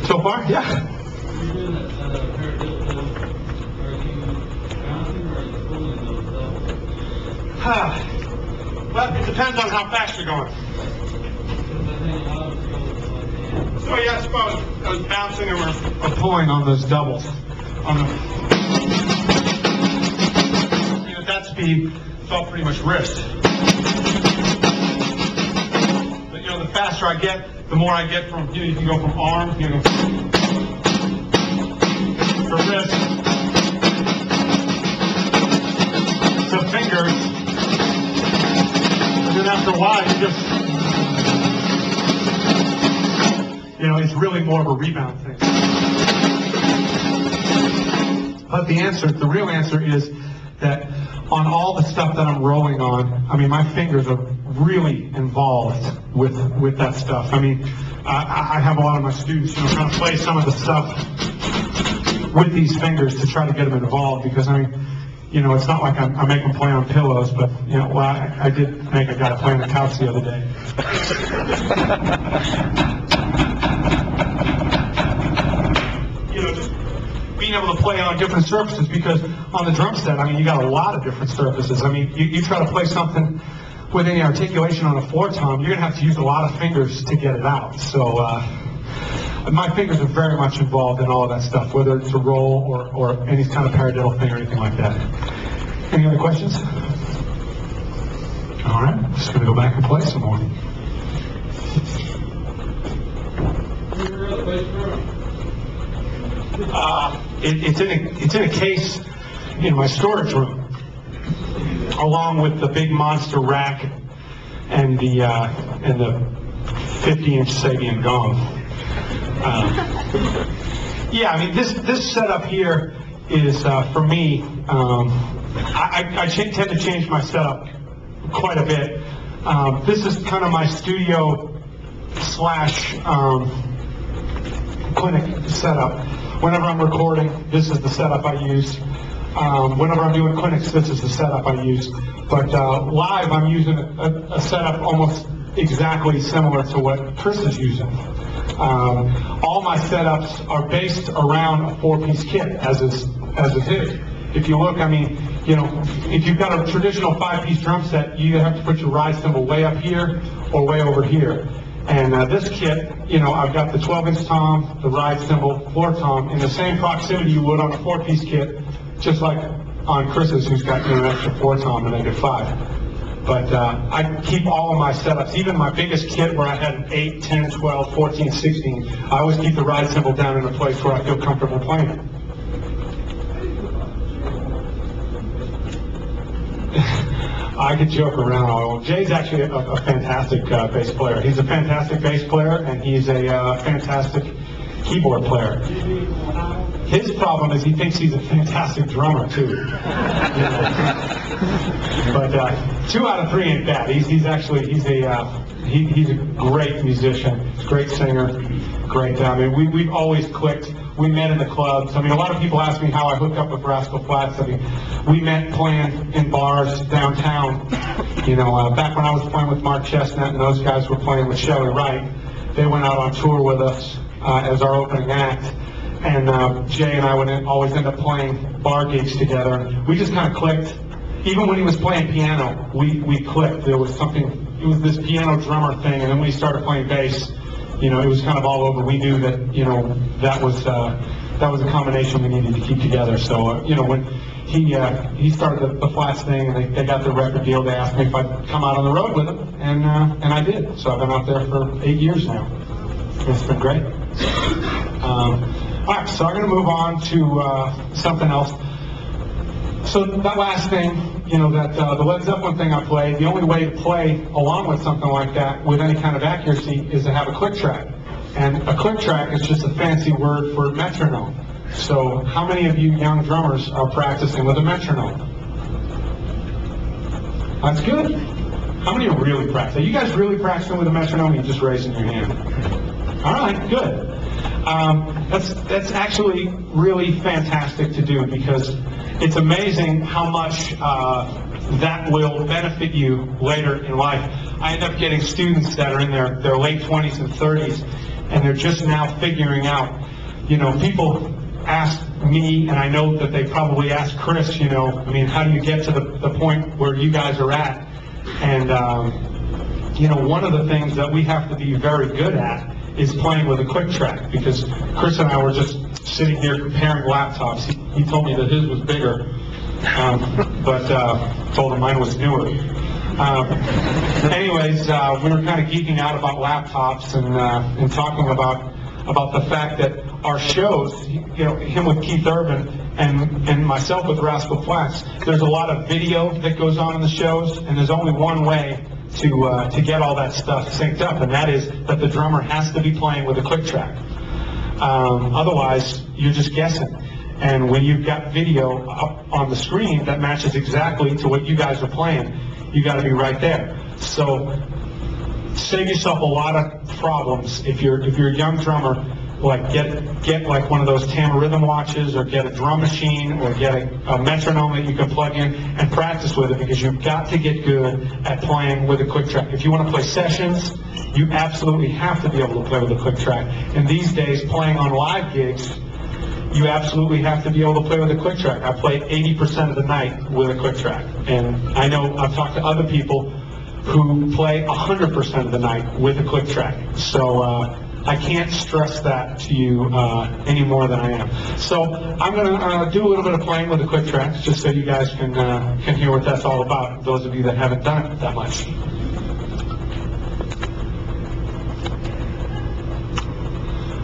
So far, yeah. Are you doing that paradiddle thing? Are you bouncing or are you pulling those up? Well, it depends on how fast you're going. So yeah, I suppose I was bouncing or pulling on those doubles. At that speed, felt pretty much wrist. But the faster I get, the more I get from, you can go from arm, to wrist, to fingers. And then after a while, you just, it's really more of a rebound thing. But the real answer is that on all the stuff that I'm rolling on, my fingers are really involved with that stuff. I have a lot of my students, kind of play some of the stuff with these fingers to try to get them involved because, it's not like I make them play on pillows, but, I did make a guy play on the couch the other day. Just being able to play on different surfaces because on the drum set, you got a lot of different surfaces. You try to play something with any articulation on a floor tom, you're going to have to use a lot of fingers to get it out. So my fingers are very much involved in all of that stuff, whether it's a roll or any kind of paradiddle thing or anything like that. Any other questions? All right, I'm just going to go back and play some more. It's in a case in my storage room, along with the big monster rack and the 50-inch Sabian gong. This setup here is for me. I tend to change my setup quite a bit. This is kind of my studio / clinic setup. Whenever I'm recording, this is the setup I use. Whenever I'm doing clinics, this is the setup I use. But live, I'm using a setup almost exactly similar to what Chris is using. All my setups are based around a 4-piece kit, as is his. If you look, if you've got a traditional 5-piece drum set, you have to put your ride cymbal way up here or way over here. And this kit, I've got the 12-inch tom, the ride cymbal, floor tom, in the same proximity you would on a 4-piece kit, just like on Chris's, who's got an extra floor tom to make it 5. But I keep all of my setups, even my biggest kit where I had an 8, 10, 12, 14, 16, I always keep the ride cymbal down in a place where I feel comfortable playing it. I could joke around all. Jay's actually a fantastic bass player. He's a fantastic bass player, and he's a fantastic keyboard player. His problem is he thinks he's a fantastic drummer too. But 2 out of 3 ain't bad. He's a great musician. He's a great singer. Great. We've always clicked. We met in the clubs. A lot of people ask me how I hooked up with Rascal Flatts. We met playing in bars downtown. Back when I was playing with Mark Chestnut and those guys were playing with Shelley Wright. They went out on tour with us as our opening act. And Jay and I would always end up playing bar gigs together. We just kind of clicked. Even when he was playing piano, we clicked. There was something, it was this piano drummer thing, and then when he started playing bass, it was kind of all over. We knew that, that was a combination we needed to keep together. So, when he started the Flats thing, and they got the record deal, they asked me if I'd come out on the road with them, and I did. So I've been out there for 8 years now. It's been great. All right, so I'm going to move on to something else. So that last thing, that the Led Zeppelin thing I played, the only way to play along with something like that with any kind of accuracy is to have a click track. And a click track is just a fancy word for metronome. So how many of you young drummers are practicing with a metronome? That's good. How many are really practicing? Are you guys really practicing with a metronome, or are you just raising your hand? All right, good. That's actually really fantastic to do, because it's amazing how much that will benefit you later in life. I end up getting students that are in their late 20s and 30s, and they're just now figuring out, people ask me, and I know that they probably ask Chris, how do you get to the point where you guys are at? And, one of the things that we have to be very good at is playing with a quick track, because Chris and I were just sitting here comparing laptops. He told me that his was bigger, but told him mine was newer. Anyways, we were kind of geeking out about laptops and talking about the fact that our shows, him with Keith Urban and myself with Rascal Flats, there's a lot of video that goes on in the shows, and there's only one way to get all that stuff synced up, and that is that the drummer has to be playing with a quick track. Otherwise, you're just guessing. And when you've got video up on the screen that matches exactly to what you guys are playing, you got to be right there. So save yourself a lot of problems if you're a young drummer. Like get like one of those Rhythm watches, or get a drum machine, or get a metronome that you can plug in and practice with it, because you've got to get good at playing with a quick track. If you want to play sessions, you absolutely have to be able to play with a quick track. And these days, playing on live gigs, you absolutely have to be able to play with a quick track. I play 80% of the night with a quick track, and I know I've talked to other people who play 100% of the night with a quick track. So I can't stress that to you any more than I am. So I'm going to do a little bit of playing with the quick tracks, just so you guys can hear what that's all about, those of you that haven't done it that much.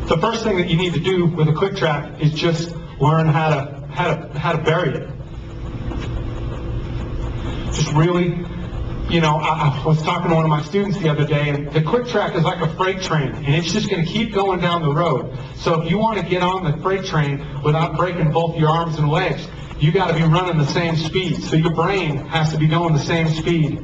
The first thing that you need to do with a quick track is just learn how to bury it. Just really. I was talking to one of my students the other day, and the quick track is like a freight train, and it's just going to keep going down the road. So if you want to get on the freight train without breaking both your arms and legs, you got to be running the same speed. So your brain has to be going the same speed